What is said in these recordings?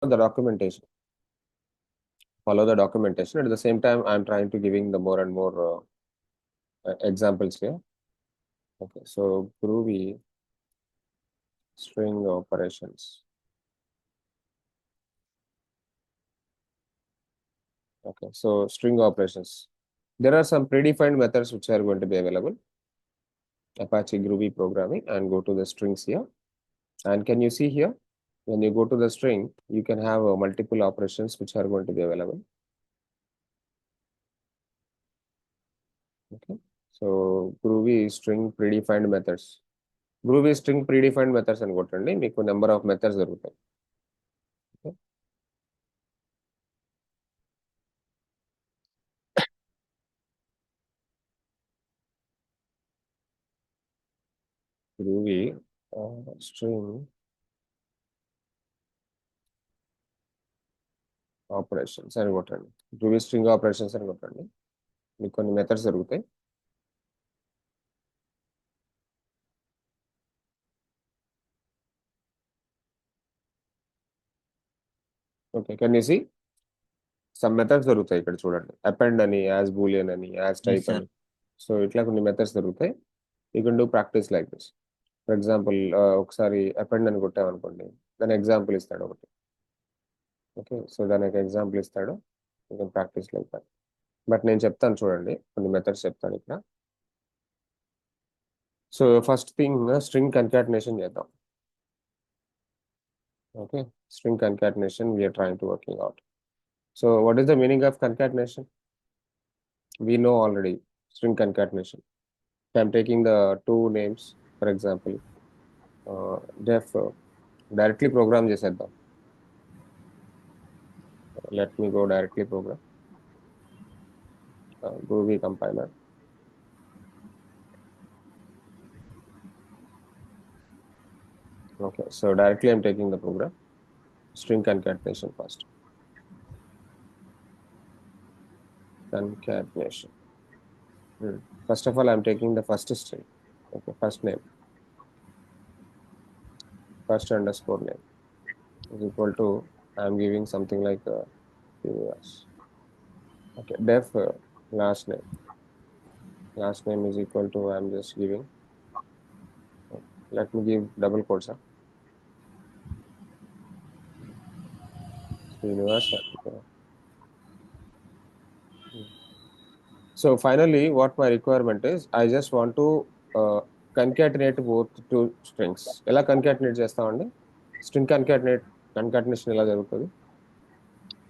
the documentation. Follow the documentation. At the same time, I'm trying to giving the more and more examples here. Okay, so Groovy string operations. Okay, so string operations. There are some predefined methods which are going to be available. Apache Groovy programming, and go to the strings here. And can you see here? When you go to the string, you can have multiple operations which are going to be available. Okay, so Groovy string predefined methods. Groovy string predefined methods and కొట్టండి మీకు number of methods దొరుకుతాయి. Okay. Groovy string operations అని కొట్టండి. Groovy string operations అని కొట్టండి. మీకు కొన్ని methods దొరుకుతాయి. Okay, can you see some methods దొరుకుతాయి ఇక్కడ చూడండి. అపెండ్ అని, యాజ్ బూలియన్ అని, యాజ్ టైప్ అని. సో ఇట్లా కొన్ని మెథడ్స్ దొరుకుతాయి. You can do practice like this. For example ఒకసారి అపెండ్ అని కొట్టామనుకోండి, దాని ఎగ్జాంపుల్ ఇస్తాడు ఒకటి. ఓకే, సో దానికి ఎగ్జాంపుల్ ఇస్తాడు. You can practice like that. But నేను చెప్తాను చూడండి, కొన్ని మెథడ్స్ చెప్తాను ఇక్కడ. So first thing string concatenation చేద్దాం. Okay, string concatenation we are trying to working out. So what is the meaning of concatenation? We know already string concatenation. If I'm taking the two names, for example, def directly program చేసేద్దాం. Let me go directly program. Groovy compiler. Okay, so directly I'm taking the program. String concatenation first. Concatenation. First of all, I'm taking the first string. Okay, first name. First underscore name is equal to, I'm giving something like US. Okay, def last name. Last name is equal to, I'm just giving, let me give double quotes. Srinivas. So finally, what my requirement is, I just want to concatenate both two strings. ఎలా concatenate చేస్తామండి? String concatenation ఎలా జరుగుతుంది?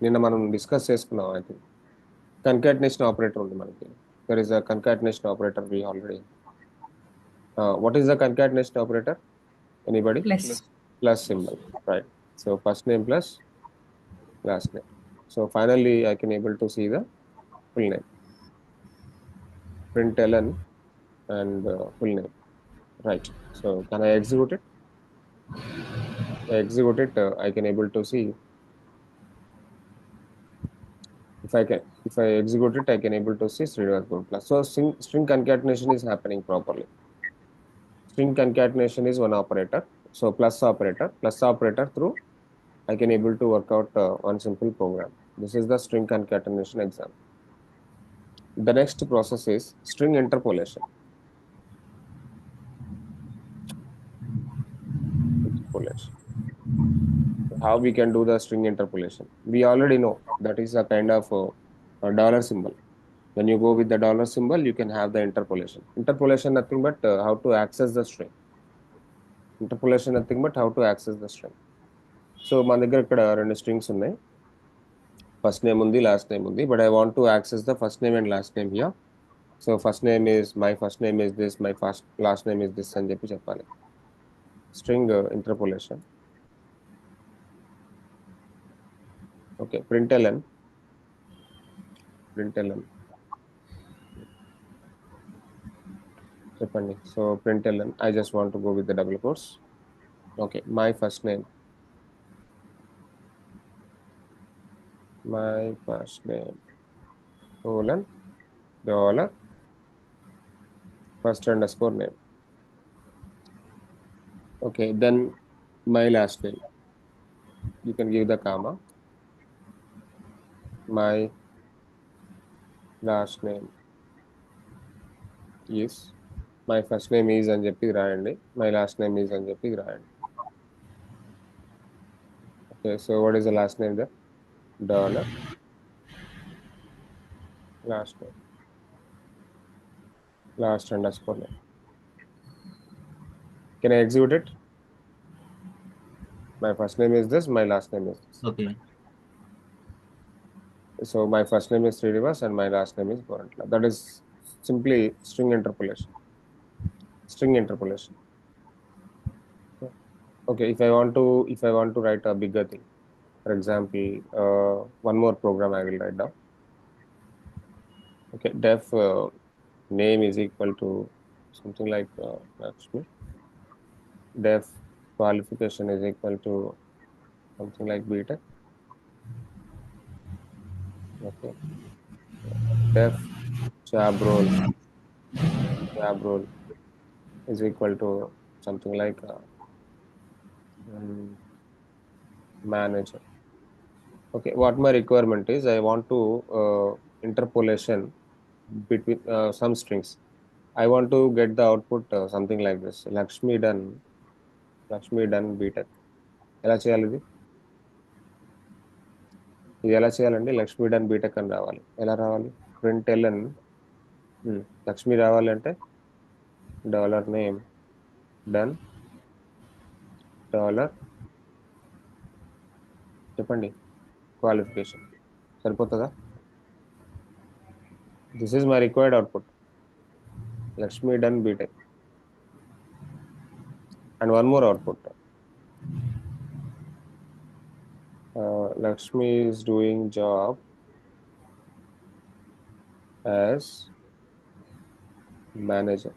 నిన్న మనం discuss చేసుకున్నాం. I think concatenation operator ఉంది మనకి. There is a concatenation operator we already. What is the concatenation operator? Anybody? Plus symbol, right? So first name plus last name. So finally, I can able to see the full name. Println and full name, right? So can I execute it? Execute it. I can able to see. If I execute it, I can able to see Srinivas Gurukula. So string concatenation is happening properly. String concatenation is one operator. So plus operator through, I can able to work out one simple program. This is the string concatenation example. The next process is string interpolation. How we can do the string interpolation? We already know that is a kind of a dollar symbol. When you go with the dollar symbol, you can have the interpolation. Interpolation nothing but how to access the string. Interpolation nothing but how to access the string. So మన దగ్గర ఇక్కడ రెండు strings ఉన్నాయి. First name ఉంది, last name ఉంది, but I want to access the first name and last name here. So first name is my first name is this, my first last name is this అని చెప్పి చెప్పాలి. String interpolation. Okay, println చెప్పండి. So println, I just want to go with the double quotes. Okay, my first name colon dollar first underscore name. Okay, then my last name You can give the comma. My last name is, my first name is అని చెప్పి రాయండి, my last name is అని చెప్పి రాయండి. Okay, so what is the last name there? Dollar last name, last underscore name. Can I execute it? My first name is this, my last name is this. Okay. So my first name is Srinivas and my last name is Gorantla. That is simply string interpolation. String interpolation. Okay, if I want to write a bigger thing, for example, one more program I will write down. Okay, def name is equal to something like Lakshmi. Def qualification is equal to something like BTech. Okay, def job role is equal to something like manager. Okay, what my requirement is, I want to interpolation between some strings. I want to get the output something like this. Lakshmi done BTech. ఎలా చేయాలి ఇది? ఇది ఎలా చేయాలండి? Lakshmi done BTech అని రావాలి. ఎలా రావాలి? ప్రింట్ ఎల్ఎన్ లక్ష్మి రావాలి అంటే డాలర్ నేమ్ డన్ డాలర్ చెప్పండి క్వాలిఫికేషన్. సరిపోతుందా? This is my required output, Lakshmi done BTech. And one more output, Lakshmi is doing job as manager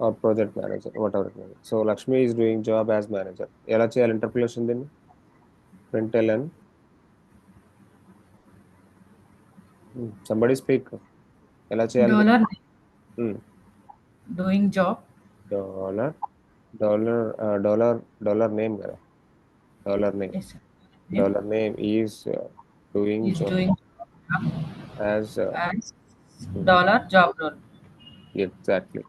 or project manager, whatever it may be. So Lakshmi is doing job as manager. ఎలా చేయాలి interpolation దీన్ని? Print LN somebody speak. ఎలా చేయాలి? Doing job dollar name కదా, dollar name is doing job as dollar job role. Exactly.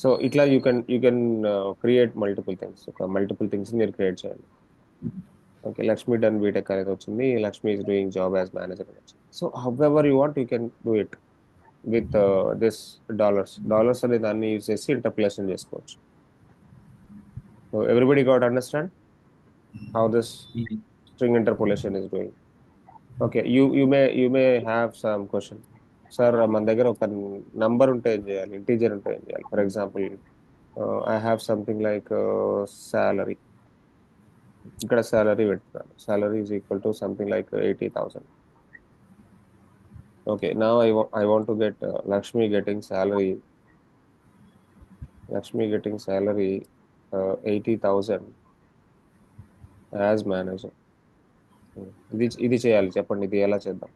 So ఇట్లా you can create multiple things. ఒక multiple things మీరు create చేయాలి. ఓకే, లక్ష్మి డన్ బీటెక్ అనేది వచ్చింది, Lakshmi is doing job as manager అని వచ్చింది. So however you want you can do it with this dollars అనే దాన్ని యూజ్ చేసి ఇంటర్పోలేషన్ చేసుకోవచ్చు. So everybody got understand how this string interpolation is doing? Okay, you may have some question. Sir మన దగ్గర ఒక number ఉంటే ఏం చేయాలి, ఇంటీజర్ ఉంటే ఏం చేయాలి? For example I have something like salary. ఇక్కడ సాలరీ పెట్టుకున్నాను, salary is equal to something like 80,000. Okay, now I want to get Lakshmi getting salary 80,000 as manager. ఇది చేయాలి, చెప్పండి ఇది ఎలా చేద్దాం?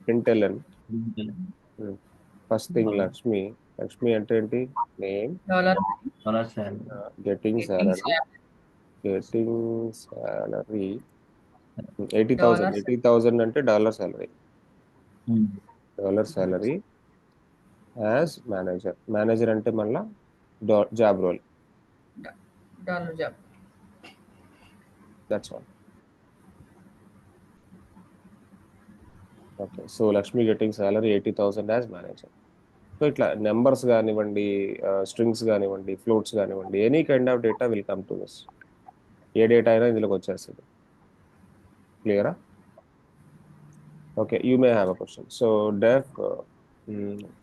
Print ln first thing Lakshmi అంటే ఏంటి? నేమ్ గెటింగ్ సాలరీ 80,000 అంటే డాలర్ సాలరీ యాజ్ మేనేజర్ అంటే మళ్ళా job role. Dollar job. That's all. Okay, so Lakshmi getting salary 80,000 as manager. So ఇట్లా నెంబర్స్ కానివ్వండి, స్ట్రింగ్స్ కానివ్వండి, ఫ్లోట్స్ కానివ్వండి, any kind of data will come to this. ఏ data అయినా ఇందులోకి వచ్చేస్తుంది. క్లియరా? Okay, you may have a question. So def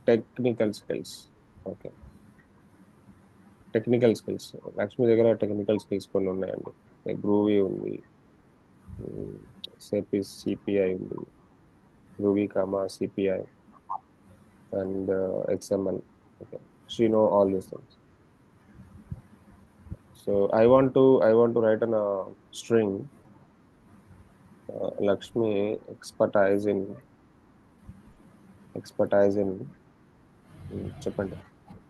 technical skills. Okay, technical skills. Lakshmi దగ్గర టెక్నికల్ స్కిల్స్ కొన్ని ఉన్నాయండి. గ్రూవీ ఉంది, సిపిఐ ఉంది, groovy comma CPI and XML. Okay, she know all these things. So I want to write on a string Lakshmi expertise in చెప్పండి,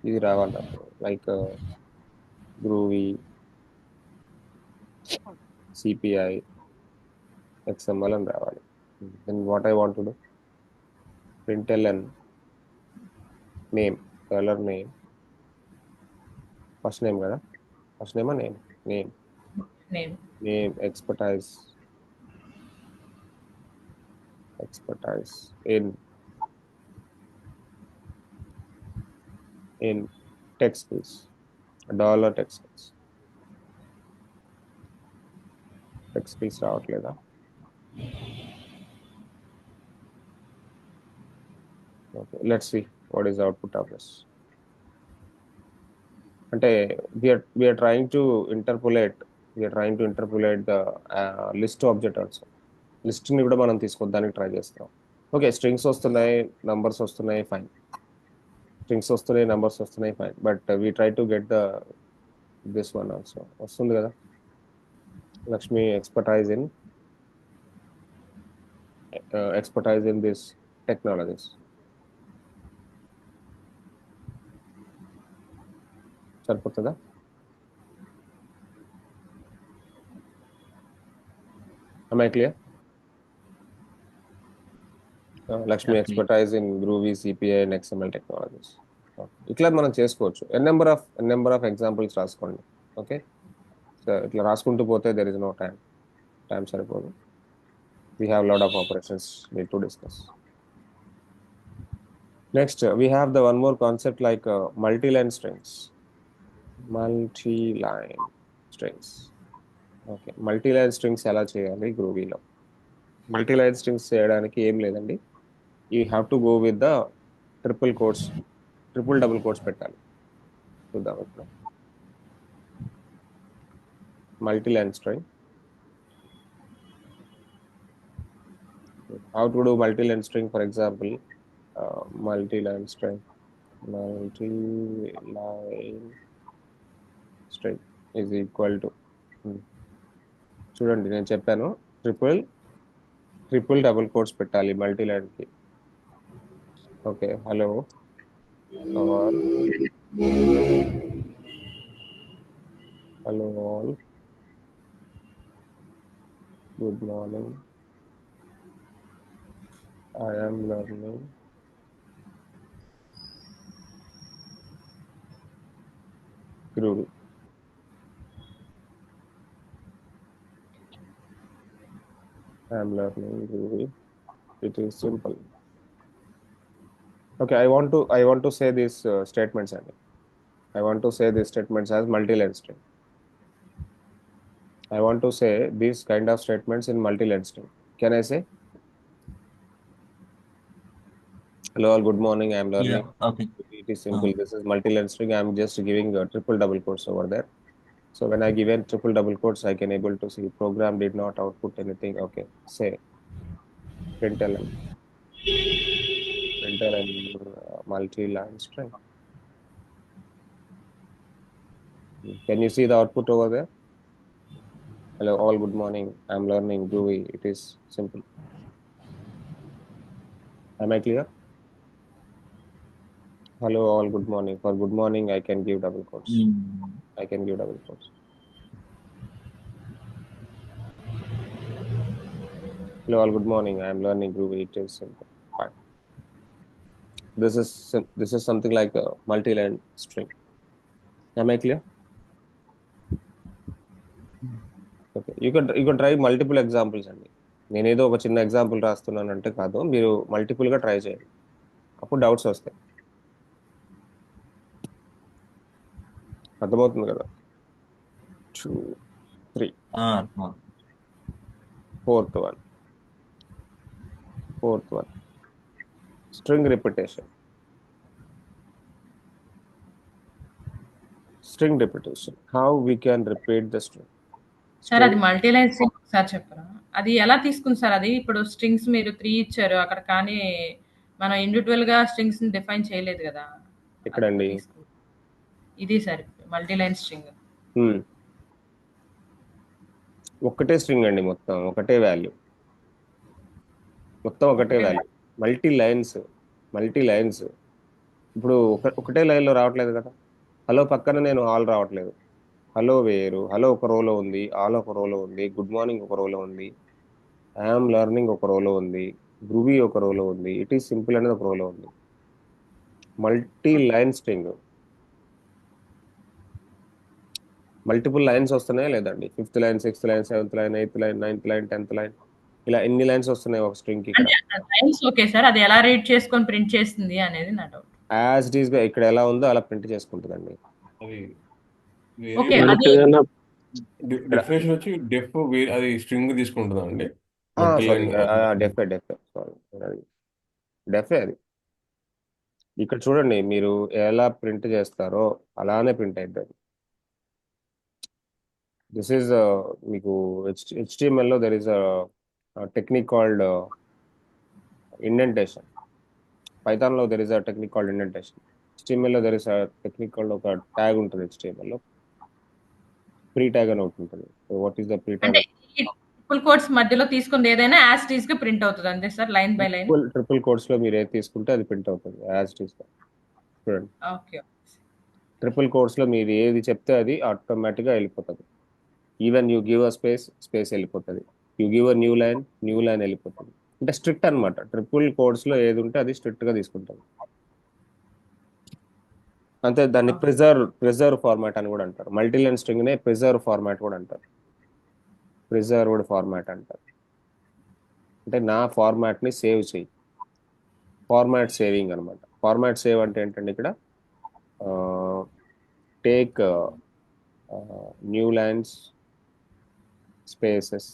ఇది రావాలి. Like Groovy, CPI, XML అని రావాలి. Then what I want to do? println name, color name, first name కదా, first name name Name. Name expertise in tech skills, dollar tech skills రావట్లేదా? Okay, let's see what is the output of this. అంటే we are trying to interpolate the list object also. లిస్ట్ని కూడా మనం తీసుకొద్దానికి try చేస్తున్నాం. Okay, strings వస్తున్నాయి, numbers వస్తున్నాయి, fine. Strings వస్తున్నాయి, నంబర్స్ వస్తున్నాయి, fine. But we try to get this one also. వస్తుంది కదా, Lakshmi expertise in this technologies. సరిపోతుందా? Am I clear? Lakshmi Yeah, clear. Expertise in groovy, CPI and XML technologies. ఇట్లా మనం చేసుకోవచ్చు. నెంబర్ ఆఫ్ ఎగ్జాంపుల్స్ రాసుకోండి. Okay, so ఇట్లా రాసుకుంటూ పోతే దెర్ ఇస్ నో టైం సరిపోదు. We have a lot of operations need to discuss. Next, we have the one more concept like multi-line strings. Okay, multi-line strings ఎలా చేయాలి గ్రూవీలో? మల్టీలైన్ strings చేయడానికి ఏం లేదండి, you have to go with the triple double quotes పెట్టాలి. చూద్దాం ఇప్పుడు multi-line string. How to do multi-line string? For example, multi-line string is equal to, చూడండి నేను చెప్పాను, ట్రిపుల్ డబుల్ కోట్స్ పెట్టాలి multi-line కి. Okay, hello all, good morning, I am learning Groovy. I am learning Groovy. It is simple. Okay, I want to say these statements. I want to say these statements as multi-line string. I want to say these kind of statements in multi-line string. Can I say? Hello all, good morning, I am learning. Yeah, okay. It is simple. This is multi-line string. I am just giving triple double quotes over there. So when I give a triple double quotes, I can able to see program did not output anything. Okay, say println multi-line string. Can you see the output over there? Hello all, good morning, I am learning Groovy. It is simple. Am I clear? Hello all, good morning. For good morning, I can give double quotes. I can give double quotes. Hello all, good morning, I am learning Groovy. It is simple. Fine. This is something like a multi-line string. Am I clear? Okay, you can try multiple examples అండి. నేనేదో ఒక చిన్న example రాస్తున్నాను అంటే కాదు, మీరు మల్టిపుల్గా try చేయండి, అప్పుడు డౌట్స్ వస్తాయి. అర్థమవుతుంది కదా? 2, 3, fourth one, string repetition. How we can repeat the string? Sir అది మల్టీలైన్ స్ట్రింగ్ ఒకసారి చెప్పరా? అది ఎలా తీసుకుంది సార్? అది ఇప్పుడు స్ట్రింగ్స్ మీరు 3 ఇచ్చారు అక్కడ, కానీ మనం ఇండివిజువల్ గా స్ట్రింగ్స్ ని డిఫైన్ చేయలేదు కదా. ఎక్కడండి ఇది సార్ మల్టీలైన్ స్ట్రింగ్. ఒక్కటే స్ట్రింగ్ అండి, మొత్తం ఒకటే వాల్యూ. మల్టీ లైన్స్ ఇప్పుడు ఒకటే లైన్లో రావట్లేదు కదా. హలో పక్కన నేను ఆల్ రావట్లేదు, హలో వేరు, హలో ఒక రోలో ఉంది, ఆల్ ఒక రోలో ఉంది, గుడ్ మార్నింగ్ ఒక రోలో ఉంది, ఐఎమ్ లెర్నింగ్ ఒక రోలో ఉంది, గ్రూవీ ఒక రోలో ఉంది, ఇట్ ఈస్ సింపుల్ అనేది ఒక రోలో ఉంది. Multi line string, multiple lines వస్తున్నాయా లేదండి? 5th line, 6th line, 7th line, 8th line, 9th line, 10th line, ఇలా ఎన్ని లైన్స్ వస్తున్నాయి ఒక స్ట్రింగ్ కి ఇక్కడ? అంటే లైన్స్ ఓకే సార్, అది ఎలా రీడ్ చేసుకొని ప్రింట్ చేస్తుంది అనేది నా డౌట్. యాజ్ ఇట్ ఈస్ గా ఇక్కడ ఎలా ఉందో అలా ప్రింట్ చేసుకుంటుందండి. అది ఓకే, వేరియబుల్ అది ఏదైనా ఇక్కడ డెఫినేషన్ వచ్చి డెఫ్ అది స్ట్రింగ్ తీసుకుంటుందా అండి? మల్టీ సారీ, లైన్ డెఫే సారీ, అది డెఫే అది. ఇక్కడ చూడండి, మీరు ఎలా ప్రింట్ చేస్తారో అలానే ప్రింట్ అవుతుంది. దిస్ ఈజ్ మీకు HTML లో there is technique called indentation. Python లో there is a technique called indentation. HTML లో there is a technique called ఒక ట్యాగ్ ఉంటుంది HTML లో, ప్రీ ట్యాగ్ అని ఒకటి ఉంటుంది. What is the pre tag? అంటే ఈ ట్రిపుల్ కోట్స్ మధ్యలో తీసుకుంది ఏదైనా యాజ్ ఇట్ ఈస్ గా ప్రింట్ అవుతుంది అంతే sir, line by line. Triple quotes లో మీరు ఏది తీసుకుంటే అది ప్రింట్ అవుతుంది యాజ్ ఇట్ ఈస్. చూడండి, ఓకే. ట్రిపుల్ కోట్స్ లో మీరు ఏది చెప్తే అది ఆటోమేటిక్ గా వెళ్ళిపోతుంది. Even you give a space వెళ్ళిపోతుంది. You give a new line వెళ్ళిపోతుంది. అంటే స్ట్రిక్ట్ అనమాట. ట్రిపుల్ కోడ్స్ లో ఏది ఉంటే అది స్ట్రిక్ట్ గా తీసుకుంటుంది. అంతే, దాన్ని ప్రిజర్వ్ ఫార్మాట్ అని కూడా అంటారు. మల్టీ లైన్ స్ట్రింగ్ నే ప్రిజర్వ్ ఫార్మాట్ కూడా అంటారు. ప్రిజర్వ్డ్ ఫార్మాట్ అంటారు. అంటే నా ఫార్మాట్ ని సేవ్ చేయి, ఫార్మాట్ సేవింగ్ అనమాట. ఫార్మాట్ సేవ్ అంటే ఏంటంటే ఇక్కడ టేక్ న్యూ లైన్స్ స్పేసెస్.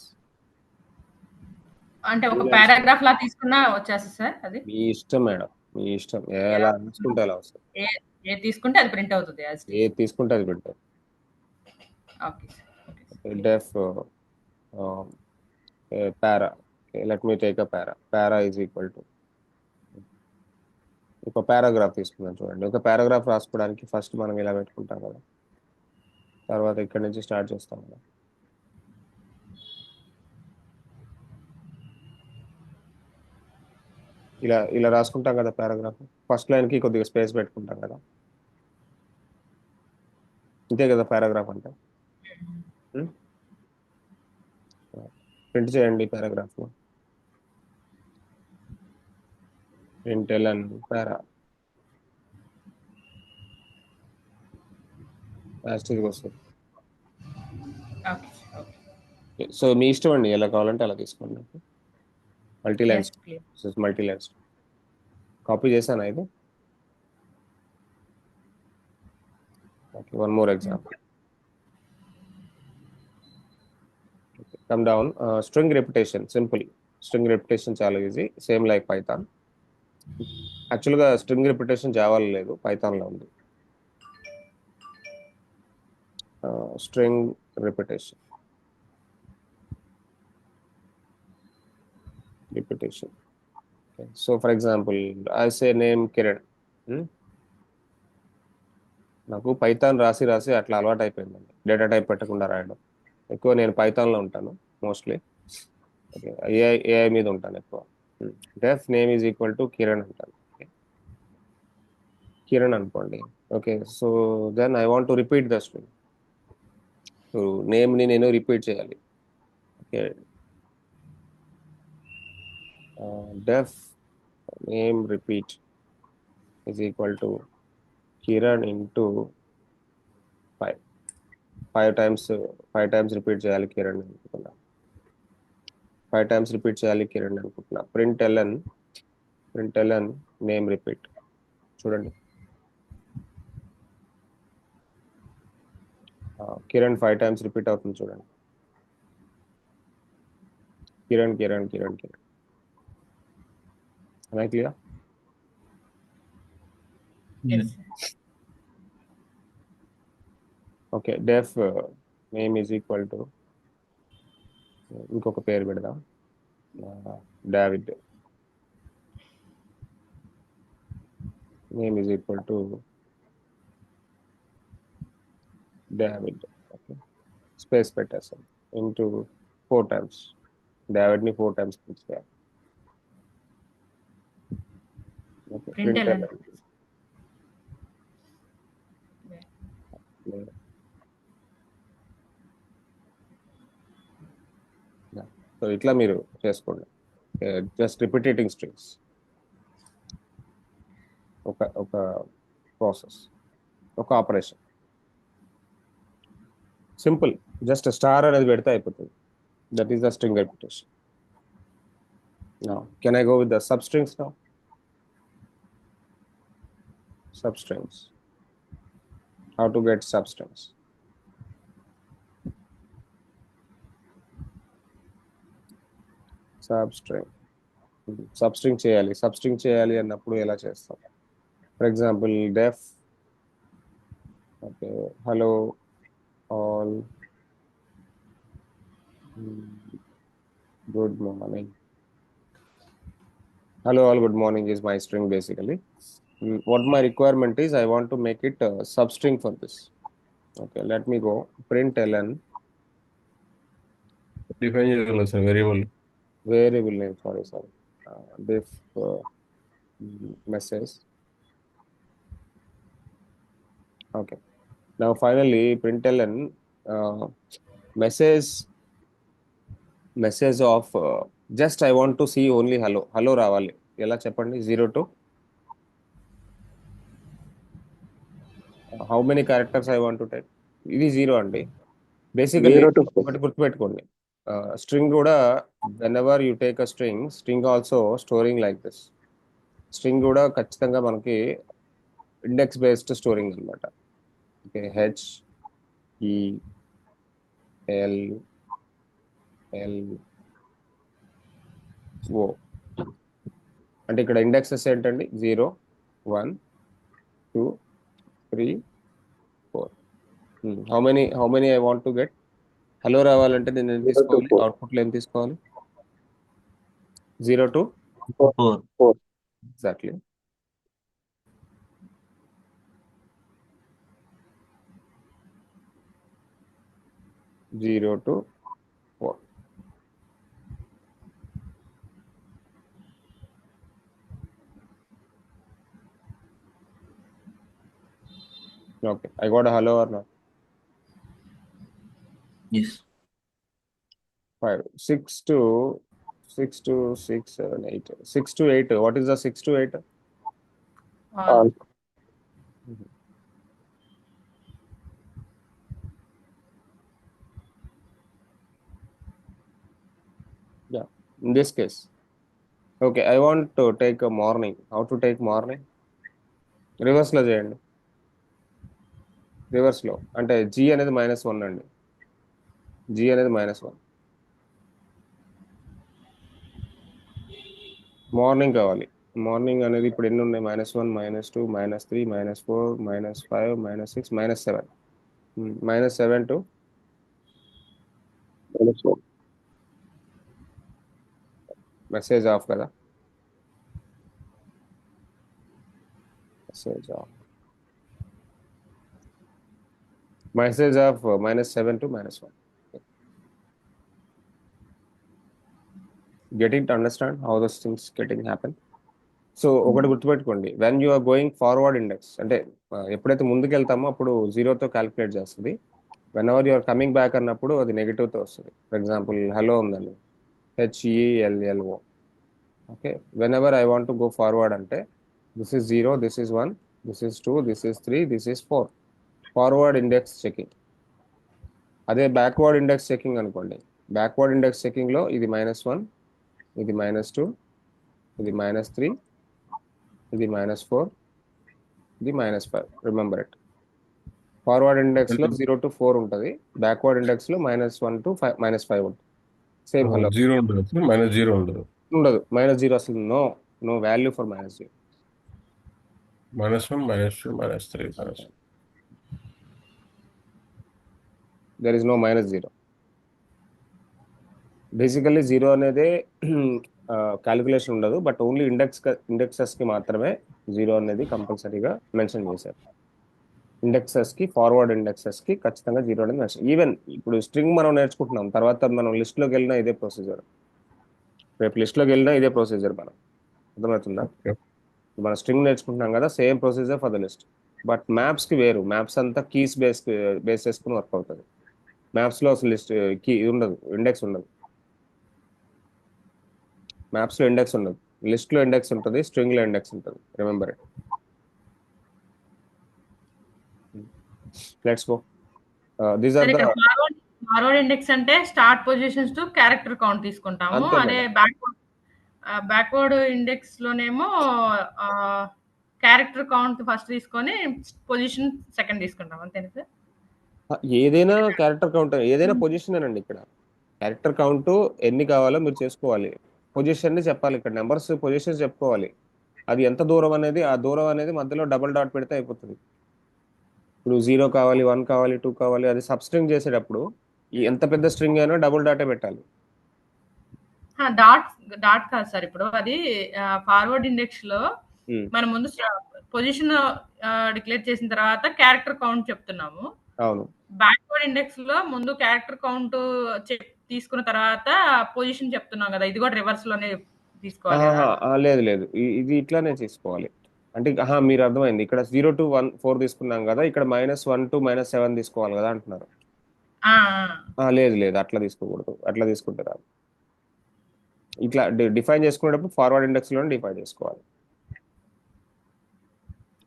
అంటే ఒక పారాగ్రాఫ్ లా తీసుకున్నా వచ్చేస్తుంది సార్ అది? మీ ఇష్టం మేడం, మీ ఇష్టం, ఎలా తీసుకుంటే అలా వస్తుంది. ఏ తీసుకుంటే అది ప్రింట్ అవుతుంది యాజ్ ఇట్ ఈస్. ఏది తీసుకుంటే అది పెట్టారు. Okay sir. Deaf para, let me take a para is equal to, ఒక పారాగ్రాఫ్ తీసుకుందాం. చూడండి, ఒక పారాగ్రాఫ్ రాసుకోవడానికి ఫస్ట్ మనం ఇలా పెట్టుకుంటాం కదా, తర్వాత ఇక్కడ నుంచి స్టార్ట్ చేస్తాం కదా. ఇలా రాసుకుంటాం కదా పారాగ్రాఫ్. ఫస్ట్ లైన్ కి కొద్దిగా స్పేస్ పెట్టుకుంటాం కదా, ఇంతే కదా పారాగ్రాఫ్ అంటే. ప్రింట్ చేయండి పారాగ్రాఫ్ లో, ప్రింట్ ln పారా వస్తుంది. సో మీ ఇష్టం అండి, ఎలా కావాలంటే అలా తీసుకోండి. మల్టీ లైన్స్, కాపీ చేశాను ఇది. One more example. Come down, string repetition, simple. String repetition చాలా ఈజీ, సేమ్ లైక్ పైథాన్. యాక్చువల్గా స్ట్రింగ్ రిపిటేషన్ జావాలో లేదు, పైథాన్లో ఉంది. String repetition so for example I say name Kiran. నాకు పైథాన్ రాసి అట్లా అలవాటు అయిపోయిందండి, డేటా టైప్ పెట్టకుండా రాయడం. ఎక్కువ నేను పైథాన్లో ఉంటాను మోస్ట్లీ. ఏఐ మీద ఉంటాను ఎక్కువ. Def name is equal to Kiran అంటాను. కిరణ్ అనుకోండి. Okay, so then I want to repeat the string. నేమ్ని నేను రిపీట్ చేయాలి. Okay, def name repeat is equal to Kiran into 5. 5 times repeat చేయాలి కిరణ్ అనుకుంటున్నా. 5 times repeat చేయాలి కిరణ్ అనుకుంటున్నా. Print ln name repeat. చూడండి, కిరణ్ 5 times రిపీట్ అవుతుంది చూడండి. Kiran Kiran Kiran Kiran. Clear? Okay, deaf name is equal to, ఇంకొక పేరు పెడదాం, David. Name is equal to David. Okay, space పెట్టేస్తాం ఇంటూ 4 times. డేవిడ్ని 4 times ప్రింట్ చేయాలి. Okay, Print ln. సో ఇట్లా మీరు చేసుకోండి. జస్ట్ రిపిటేటింగ్ స్ట్రింగ్స్ ఒక ప్రాసెస్, ఒక ఆపరేషన్, సింపుల్. జస్ట్ స్టార్ అనేది పెడితే అయిపోతుంది. That is the string repetition. Now, can I go with the substrings now? Substrings. How to get substrings? Substring చేయాలి అన్నప్పుడు ఎలా చేస్తాం? For example def okay hello all good morning. Hello all good morning is my string basically. What my requirement is, I want to make it a substring for this. Okay, let me go println define చేయగలరు sir variable name, sorry def message. Okay, now finally println message of just I want to see only hello రావాలి. ఎలా చెప్పండి? 0 to how many characters I want to type? ఇది 0 అండి. Basically ఒకటి గుర్తుపెట్టుకోండి, string కూడా whenever you take a string also storing like this. String కూడా ఖచ్చితంగా మనకి ఇండెక్స్ బేస్డ్ స్టోరింగ్ అనమాట. ఓకే, HELLO అంటే ఇక్కడ ఇండెక్సెస్ ఏంటండి? 0 1 2 3 4. How many I want to get? Hello రావాలంటే నేను ఏం తీసుకోవాలి? అవుట్పుట్లో ఏం తీసుకోవాలి? 0 to 4 exactly. Zero to 4. Okay, I got a hello or not? Yes. 5 6 to 6 to 6 7 8 6 to 8. What is the 6 to 8? All. Yeah, in this case. Okay, I want to take a morning. How to take morning? Reverse లో చేయండి. Reverse లో అంటే g అనేది -1 అండి. g అనేది -1. Morning కావాలి. Morning అనేది ఇప్పుడు ఎన్ని ఉన్నాయి? -1 -2 -3 -4 -5 -6 -7. -7 to మెసేజ్ ఆఫ్ కదా. Message of -7 to -1. Getting to understand how those things getting happen. So ఒకటి గుర్తుపెట్టుకోండి, when you are going forward index అంటే ఎప్పుడైతే ముందుకు వెళ్తామో అప్పుడు 0తో క్యాలిక్యులేట్ చేస్తుంది. Whenever you're coming back అన్నప్పుడు అది నెగిటివ్తో వస్తుంది. ఫర్ ఎగ్జాంపుల్ హలో ఉందండి, HELLO. Okay, whenever I want to go forward అంటే this is 0, this is 1, this is 2, this is 3, this is 4. Forward index checking. అదే backward index checking అనుకోండి, backward index చెకింగ్లో ఇది -1, ఇది -2, ఇది -3, ఇది -4, ఇది -5. Remember it. ఫార్వర్డ్ ఇండెక్స్ లో 0 to 4 ఉంటుంది, బ్యాక్వర్డ్ ఇండెక్స్ లో -1 to -5 ఉంటుంది. సేమ్ హలో 0 ఉంటుంది, -0 ఉండదు. ఉండదు. -0 అసలు no value for -0. -1 -2 -3 there is no -0. Basically 0 అనేది క్యాలిక్యులేషన్ ఉండదు, బట్ ఓన్లీ ఇండెక్సెస్ కి మాత్రమే 0 అనేది కంపల్సరీగా మెన్షన్ చేశారు. ఇండెక్సెస్ కి, ఫార్వర్డ్ ఇండెక్సెస్ కి ఖచ్చితంగా 0 అనేది మెన్షన్. ఈవెన్ ఇప్పుడు స్ట్రింగ్ మనం నేర్చుకుంటున్నాం, తర్వాత మనం లిస్ట్ లోకి వెళ్ళినా ఇదే ప్రొసీజర్, రేపు లిస్ట్ లోకి వెళ్ళినా ఇదే ప్రొసీజర్. మనం అర్థమవుతుందా? మన స్ట్రింగ్ నేర్చుకుంటున్నాం కదా, same procedure for the list. But maps కి వేరు, మ్యాప్స్ అంతా కీస్ బేస్ చేసుకుని వర్క్ అవుతుంది. మ్యాప్స్ లో అసలు లిస్ట్ కీ ఉండదు, ఇండెక్స్ ఉండదు. మ్యాప్స్లో ఇండెక్స్ ఉండదు, లిస్ట్లో ఇండెక్స్ ఉంటుంది, స్ట్రింగ్లో ఇండెక్స్ ఉంటుంది. Remember it. Let's go. These are సరే, ద ఇక్కడ ఫార్వర్డ్ ఇండెక్స్ అంటే start positions to character count తీసుకుంటాము. అంతే అదే మేడం. బ్యాక్వర్డ్ ఇండెక్స్ లోనేమో క్యారెక్టర్ కౌంట్ ఫస్ట్ తీసుకొని పొజిషన్ సెకండ్ తీసుకుంటాం. అంతేనా సార్? ఏదైనా క్యారెక్టర్ కౌంట్, ఏదైనా పొజిషన్ అండి. ఇక్కడ క్యారెక్టర్ కౌంట్ ఎన్ని కావాలో మీరు చేసుకోవాలి, పొజిషన్ ని చెప్పాలి. ఇక్కడ నెంబర్స్ పొజిషన్స్ చెప్పుకోవాలి. అది ఎంత దూరం అనేది, ఆ దూరం అనేది మధ్యలో డబుల్ డాట్ పెడితే అయిపోతుంది. ఇప్పుడు 0 కావాలి, 1 కావాలి, 2 కావాలి, అది సబ్ స్ట్రింగ్ చేసేటప్పుడు ఎంత పెద్ద స్ట్రింగ్ అయినా డబుల్ డాటే పెట్టాలి. డాట్ డాట్ కాదు సార్. ఇప్పుడు అది ఫార్వర్డ్ ఇండెక్స్ లో మనం ముందు పొజిషన్ డిక్లేర్ చేసిన తర్వాత క్యారెక్టర్ కౌంట్ చెప్తున్నాము. అవును. బ్యాక్వర్డ్ ఇండెక్స్ లో ముందు క్యారెక్టర్ కౌంట్ తీసుకున్న తర్వాత పొజిషన్ చెప్తున్నాం కదా, ఇది కూడా రివర్స్ లోనే తీసుకోవాలి కదా? లేదు లేదు, ఇది ఇట్లానే తీసుకోవాలి. అంటే మీరు అర్థమైంది. ఇక్కడ 0 to 1 4 తీసుకున్నాం కదా, ఇక్కడ -1 to -7 తీసుకోవాలి కదా అంటున్నారు. లేదు లేదు, అట్లా తీసుకోకూడదు. అట్లా తీసుకుంటే రాదు. ఇట్లా డిఫైన్ చేసుకునేటప్పుడు ఫార్వర్డ్ ఇండెక్స్ లోనే డిఫైన్ చేసుకోవాలి.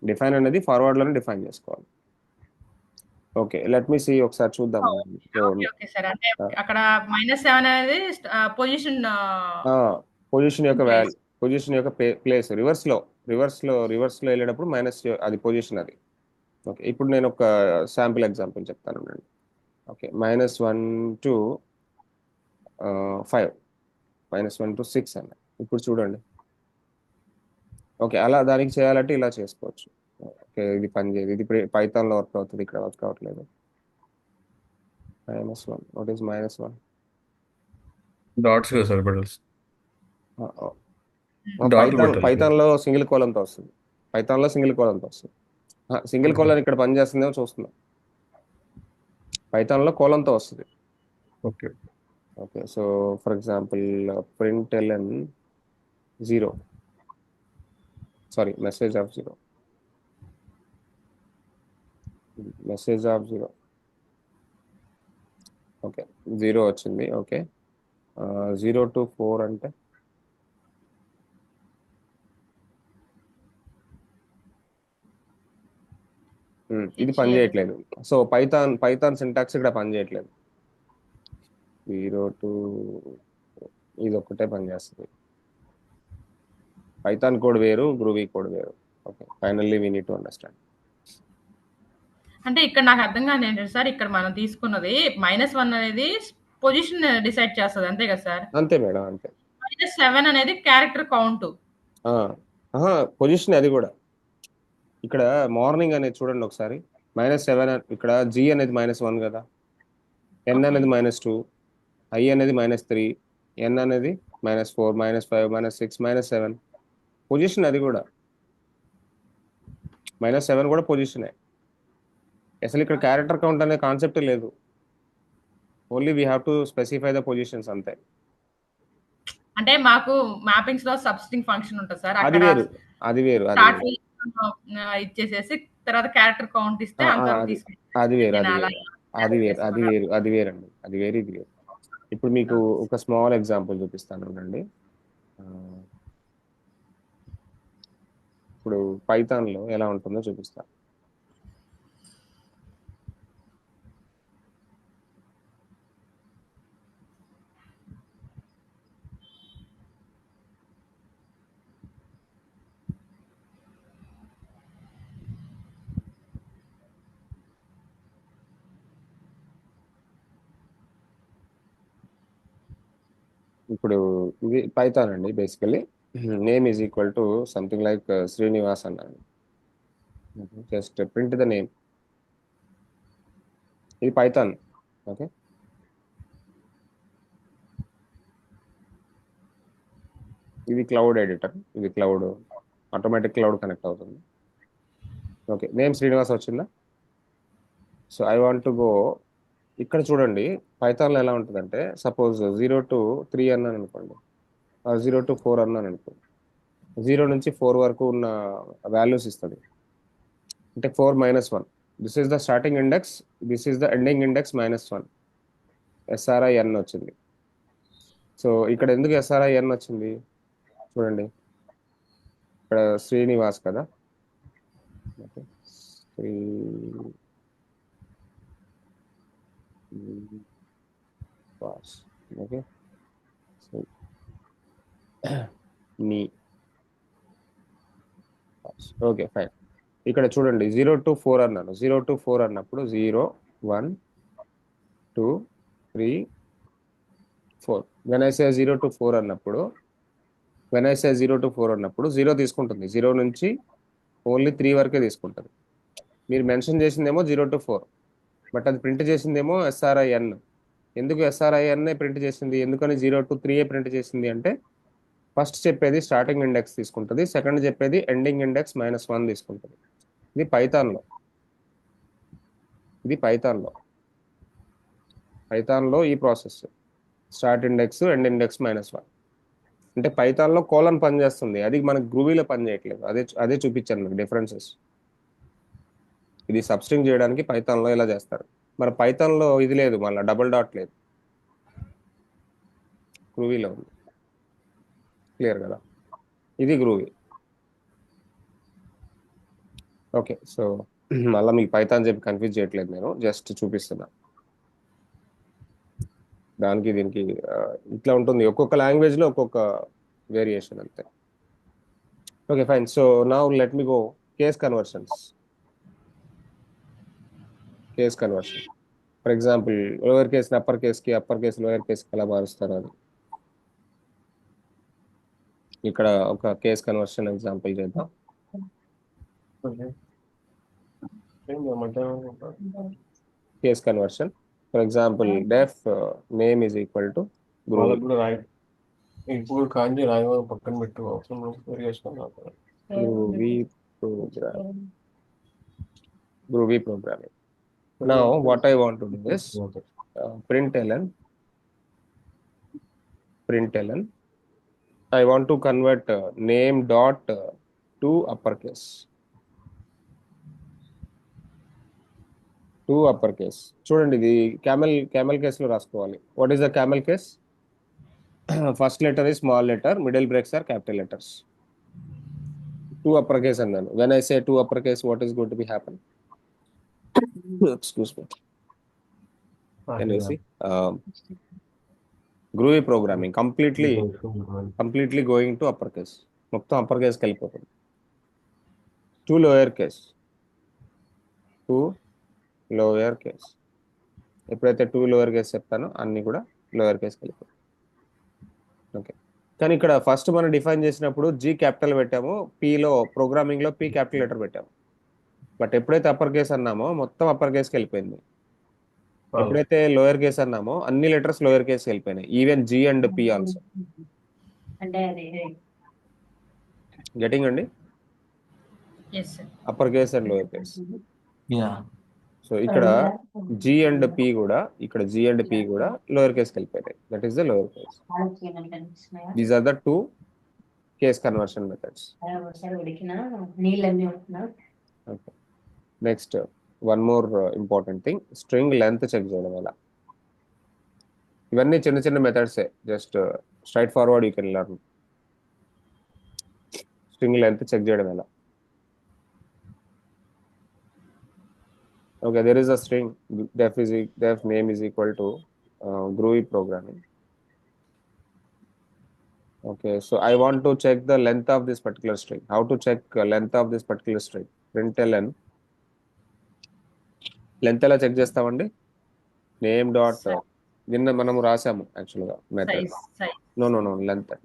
డిఫైన్ అనేది ఫార్వర్డ్ లోనే డిఫైన్ చేసుకోవాలి. ఓకే, లెట్ మీ సీ, ఒకసారి చూద్దాం. Okay sir. అంటే అక్కడ -7 అనేది పొజిషన్ యొక్క వాల్యూ, పొజిషన్ యొక్క ప్లేస్ రివర్స్ లో వెళ్ళేటప్పుడు మైనస్, అది పొజిషన్ అది. ఓకే, ఇప్పుడు నేను ఒక శాంపిల్ ఎగ్జాంపుల్ చెప్తాను. ఓకే, -1 to 5, -1 to 6 అన్న. ఇప్పుడు చూడండి. ఓకే, అలా దానికి చేయాలంటే ఇలా చేసుకోవచ్చు. ఓకే, ఇది పని చేయదు, ఇది పైథాన్లో వర్క్ అవుతుంది, ఇక్కడ వర్క్ అవ్వట్లేదు. -1, వాట్ ఈస్ -1? డాట్స్ కదా సార్ పెట్టాల్సి. పైథాన్లో సింగిల్ కోలంతో వస్తుంది. సింగిల్ కోలన్ ఇక్కడ పని చేస్తుందేమో చూస్తున్నాం. పైథాన్లో కోలంతో వస్తుంది. Okay okay, so for example println 0, sorry message of 0, okay 0 వచ్చింది. ఓకే, 0 to 4 అంటే ఇది పని చేయట్లేదు. సో పైథాన్ సింటాక్స్ ఇక్కడ పని చేయట్లేదు. 0 to ఇది ఒక్కటే పని చేస్తుంది. పైథాన్ కోడ్ వేరు, గ్రూవీ కోడ్ వేరు. Okay, finally we need to understand. అంటే ఇక్కడ నాకు అర్థం కాదు ఏంటంటే సార్, ఇక్కడ మనం తీసుకున్నది -1 అనేది పొజిషన్ డిసైడ్ చేస్తుంది, అంతే కదా సార్? అంతే మేడం, అంతే. -7 అనేది క్యారెక్టర్ కౌంట్. పొజిషన్ అది కూడా. ఇక్కడ మార్నింగ్ అనేది చూడండి ఒకసారి, -7, ఇక్కడ G అనేది -1 కదా, N అనేది -2, I అనేది -3, N అనేది -4, -5, -6, -7. పొజిషన్ అది కూడా. -7 కూడా పొజిషనే. అసలు ఇక్కడ క్యారెక్టర్ కౌంట్ అనే కాన్సెప్ట్ లేదు. Only we have to specify the positions, అంతే. అంటే మాకు మ్యాపింగ్స్ లో సబ్స్ట్రింగ్ ఫంక్షన్ ఉంటుంది సార్, అది వేరు. ఇచ్చేసేసి తర్వాత క్యారెక్టర్ కౌంట్ ఇస్తే అది వేరండి, అది వేరు, ఇది వేరు. ఇప్పుడు మీకు ఒక స్మాల్ ఎగ్జాంపుల్ చూపిస్తాను అండి. ఇప్పుడు పైథాన్లో ఎలా ఉంటుందో చూపిస్తాను. ఇప్పుడు ఇది పైథాన్ అండి. Basically name is equal to something like Srinivas అన్నాను. Just print the name. ఇది పైథాన్. ఓకే, ఇది క్లౌడ్ ఎడిటర్, ఇది క్లౌడ్, ఆటోమేటిక్ క్లౌడ్ కనెక్ట్ అవుతుంది. ఓకే, నేమ్ శ్రీనివాస్ వచ్చిందా? So I want to go. ఇక్కడ చూడండి పైథాన్లో ఎలా ఉంటుందంటే, సపోజ్ 0 to 3 అన్నాను అనుకోండి, 0 to 4 అన్నాను అనుకోండి, 0 నుంచి 4 వరకు ఉన్న వాల్యూస్ ఇస్తుంది. అంటే 4 - 1, this is the starting index, this is the ending index -1, SRI n వచ్చింది. సో ఇక్కడ ఎందుకు SRIN వచ్చింది చూడండి, ఇక్కడ శ్రీనివాస్ కదా, ఓకే, శ్రీనివాస్, ఓకే, నీ ఓకే ఫైన్. ఇక్కడ చూడండి 0 to 4 అన్నాను. 0 to 4 అన్నప్పుడు 0 1 2 3 4. వెన్ ఐ సే 0 to 4 అన్నప్పుడు 0 తీసుకుంటుంది. 0 నుంచి ఓన్లీ 3 వరకే తీసుకుంటుంది. మీరు మెన్షన్ చేసిందేమో 0 to 4, బట్ అది ప్రింట్ చేసిందేమో SRIN. ఎందుకు SRIN ప్రింట్ చేసింది, ఎందుకని 0 to 3 ప్రింట్ చేసింది అంటే, ఫస్ట్ చెప్పేది స్టార్టింగ్ ఇండెక్స్ తీసుకుంటుంది, సెకండ్ చెప్పేది ఎండింగ్ ఇండెక్స్ -1 తీసుకుంటుంది. ఇది పైథాన్లో ఈ process start index end index -1 అంటే పైథాన్లో కోలన్ పనిచేస్తుంది, అది మనకు గ్రూవీలో పని చేయట్లేదు. అదే చూపించాను మీకు డిఫరెన్సెస్. ఇది సబ్స్ట్రింగ్ చేయడానికి పైథాన్లో ఇలా చేస్తారు. మరి పైథాన్లో ఇది లేదు, మళ్ళీ డబుల్ డాట్ లేదు, గ్రూవీలో ఉంది. క్లియర్ కదా, ఇది గ్రూవీ. ఓకే, సో మళ్ళీ మీకు పైథాన్ చెప్పి కన్ఫ్యూజ్ చేయట్లేదు, నేను జస్ట్ చూపిస్తున్నా. దానికి దీనికి ఇట్లా ఉంటుంది, ఒక్కొక్క లాంగ్వేజ్లో ఒక్కొక్క వేరియేషన్ అంతే. Okay fine. So now let me go case conversions. For example lower case upper కేస్కి, అప్పర్ కేస్ లోయర్ కేస్కి ఎలా మారుస్తారు అని. ఇక్కడ ఒక కేస్ కన్వర్షన్ ఎగ్జాంపుల్ చేద్దాం. Case conversion, for example def name is equal to ఇప్పుడు కాంజీ రాయమని పక్కన పెట్టు, అవసరం Groovy programming. Now what I want to do is println. I want to convert name dot to uppercase. చూడండి, ఇది క్యామెల్ కేస్ లో రాసుకోవాలి. What is the camel case? First letter is small letter, middle breaks are capital letters. 2 uppercase అన్నాను. when I say 2 uppercase, what is going to be happen? Excuse me. Can you see? Groovy programming completely going to uppercase. మొత్తం upper కేస్కి వెళ్ళిపోతుంది. 2 lower case. ఎప్పుడైతే 2 lower case చెప్తానో అన్ని కూడా lower కేస్కి వెళ్ళిపోతుంది. Okay, కానీ ఇక్కడ first మనం డిఫైన్ చేసినప్పుడు G క్యాపిటల్ పెట్టాము, Pలో ప్రోగ్రామింగ్లో P క్యాపిటల్ లెటర్ పెట్టాము. బట్ ఎప్పుడైతే అప్పర్ కేస్ అన్నామో మొత్తం అప్పర్ కేస్కి వెళ్ళిపోయింది. ఎప్పుడైతే లోయర్ కేస్ అన్నామో అన్ని లెటర్స్ లోయర్ కేస్కి వెళ్ళిపోయినాయి, even G and P also. Getting అండి? Upper case and lower case. So ఇక్కడ G అండ్ P కూడా లోయర్ కేస్కి వెళ్ళిపోయాయి. That is the lower case. These are the 2 case conversion methods. Okay, next one more important thing, string length check చేయడం ఎలా. ఇవన్నీ చిన్న చిన్న మెథడ్సే, just straight forward you can learn. String length check చేయడం ఎలా. Okay, there is a string def name is equal to Groovy programming. Okay, so I want to check the length of this particular string. How to check length of this particular string? Println length ఎలా check చేస్తామండి? Name dot నిన్న మనము రాసాము యాక్చువల్గా method. No length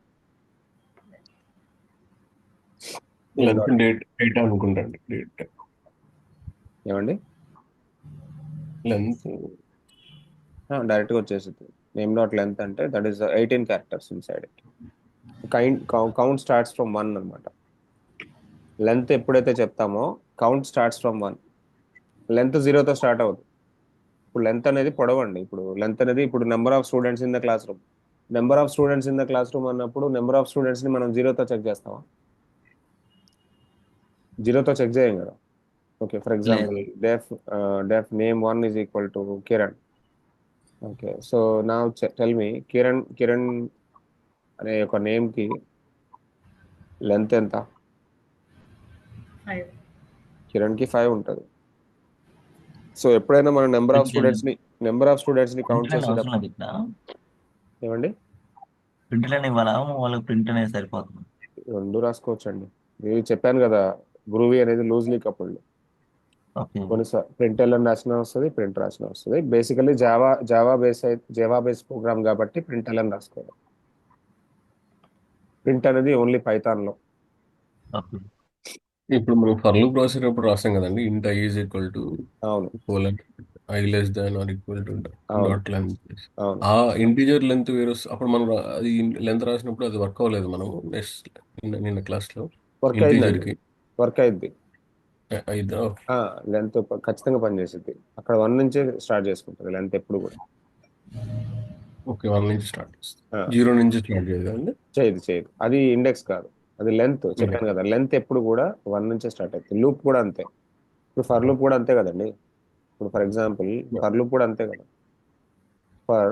date అనుకుంటాండి. Date ఏమండి? Length డైరెక్ట్గా వచ్చేసింది. నేమ్ డాట్ లెంత్ అంటే that is 18 characters inside it. Count starts from 1 అనమాట. లెంత్ ఎప్పుడైతే చెప్తామో కౌంట్ స్టార్ట్స్ ఫ్రమ్ 1. లెంత్ 0తో స్టార్ట్ అవుతుంది. ఇప్పుడు లెంత్ అనేది పొడవండి. ఇప్పుడు లెంత్ అనేది ఇప్పుడు number of students in the classroom. Number of students in the class room అన్నప్పుడు నెంబర్ ఆఫ్ స్టూడెంట్స్ని మనం 0తో చెక్ చేస్తామా? 0తో చెక్ చేయం కదా. Okay, for example, def name 1 is equal to Kiran. Okay, so now tell me, Kiran అనే ఒక నేమ్కి length ఎంత? 5. కిరణ్కి 5 ఉంటుంది. సో ఎప్పుడైనా మనం నెంబర్ ఆఫ్ స్టూడెంట్స్ ని కౌంట్ ప్రింట్ అనేది అవసరం చేసేటప్పుడు లేదు ఇక్కడ. ఏమండి ప్రింట్ అనేది ఇవ్వాలా, వాళ్ళకి ప్రింట్ అనేది సరిపోతుంది. రెండు రాసుకోవచ్చు అండి. నేను చెప్పాను కదా, గ్రూవీ అనేది లూజ్లీ కపుల్డ్. ఓకే. కొన్నిసార్లు ప్రింట్ ఎల్ఎన్ రాసిన వస్తుంది, ప్రింట్ రాసిన వస్తుంది. బేసికలీ జావా బేస్ ప్రోగ్రామ్ కాబట్టి ప్రింట్ ఎల్ఎన్ రాసుకోవాలి. ప్రింట్ అనేది ఓన్లీ పైథాన్లో. ఓకే. ఇప్పుడు మనం ఫర్ లూప్ రాసేటప్పుడు రాస్తాం కదండి, ఇంట్ ఐ ఈజ్ ఈక్వల్ టు అవును colon I less than or equal to అవును డాట్ లెంత్. అవును ఆ ఇంటీజర్ లెంత్ వేరు అప్పుడు మనం అది లెంత్ రాసినప్పుడు అది వర్క్ అవ్వలేదు మనం నిన్న క్లాస్లో. వర్క్ ఇంటీజర్ అయిందండి, కి వర్క్ అయింది. అయిద్దా? లెంత్ ఖచ్చితంగా పనిచేస్తుంది. అక్కడ 1 నుంచే స్టార్ట్ చేసుకుంటుంది లెంత్ ఎప్పుడు కూడా. ఓకే, 1 నుంచి స్టార్ట్ చేస్తాం, ఆ, 0 నుంచి స్టార్ట్ చేయదండి. చేయదు. అది ఇండెక్స్ కాదు, అది లెంత్. చెప్పాను కదా, లెంత్ ఎప్పుడు కూడా 1 నుంచే స్టార్ట్ అవుతుంది. లూప్ కూడా అంతే. ఇప్పుడు ఫర్ లూప్ కూడా అంతే కదండి. ఇప్పుడు ఫర్ ఎగ్జాంపుల్ ఫర్ లూప్ కూడా అంతే కదా. For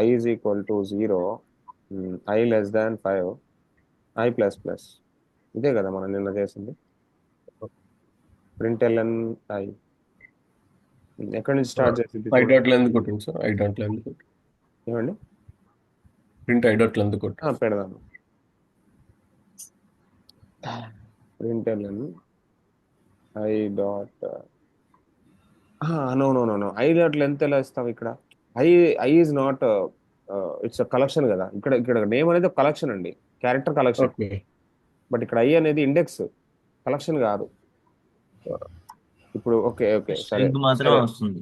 I is equal to 0, I less than 5, I plus plus. ఇదే కదా మనం నిన్న చేసింది. ప్రింట్ ఎల్ఎన్ ఐ ఎక్కడి నుంచి స్టార్ట్ చేసింది ఐ డాట్ లెంత్ కొట్టింది సార్, ఐ డాట్ లెంత్ కొట్టి ఏమండి? ప్రింట్ ఐ డాట్ లెంత్ కొట్టి పెడదాము. Print ln I dot no I dot length ఎలా ఇస్తాం ఇక్కడ? I is not, it's collection కదా. ఇక్కడ నేమ్ అనేది కలెక్షన్ అండి, క్యారెక్టర్ కలెక్షన్. ఓకే. బట్ ఇక్కడ ఐ అనేది ఇండెక్స్, కలెక్షన్ కాదు. ఇప్పుడు ఓకే సరే స్ట్రింగ్ మాత్రమే వస్తుంది.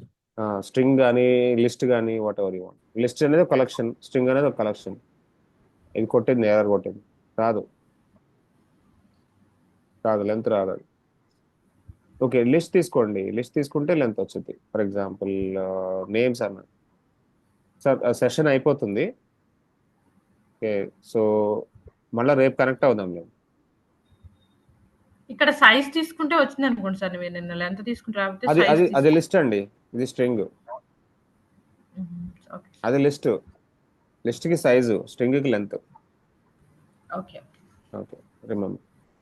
స్ట్రింగ్ కానీ లిస్ట్ కానీ what ever you want. List అనేది ఒక కలెక్షన్, స్ట్రింగ్ అనేది ఒక కలెక్షన్. ఇది కొట్టింది, ఎర్రర్ కొట్టింది, రాదు లెంత్ రాదు అది. ఓకే, లిస్ట్ తీసుకోండి, లిస్ట్ తీసుకుంటే లెంత్ వచ్చింది. ఫర్ ఎగ్జాంపుల్ నేమ్స్ అన్న సార్, సెషన్ అయిపోతుంది. ఓకే, సో మళ్ళీ రేపు కనెక్ట్ అవుదాం మేము. ఇక్కడ సైజ్ తీసుకుంటే వచ్చింది అనుకోండి సార్. మీరు నిన్న లెంత్ తీసుకుంటే రాకపోతే అది size అది లిస్ట్ అండి, ఇది స్ట్రింగ్. ఓకే. అది లిస్ట్ కి సైజు, స్ట్రింగ్ కి లెంత్. ఓకే. Okay, remember.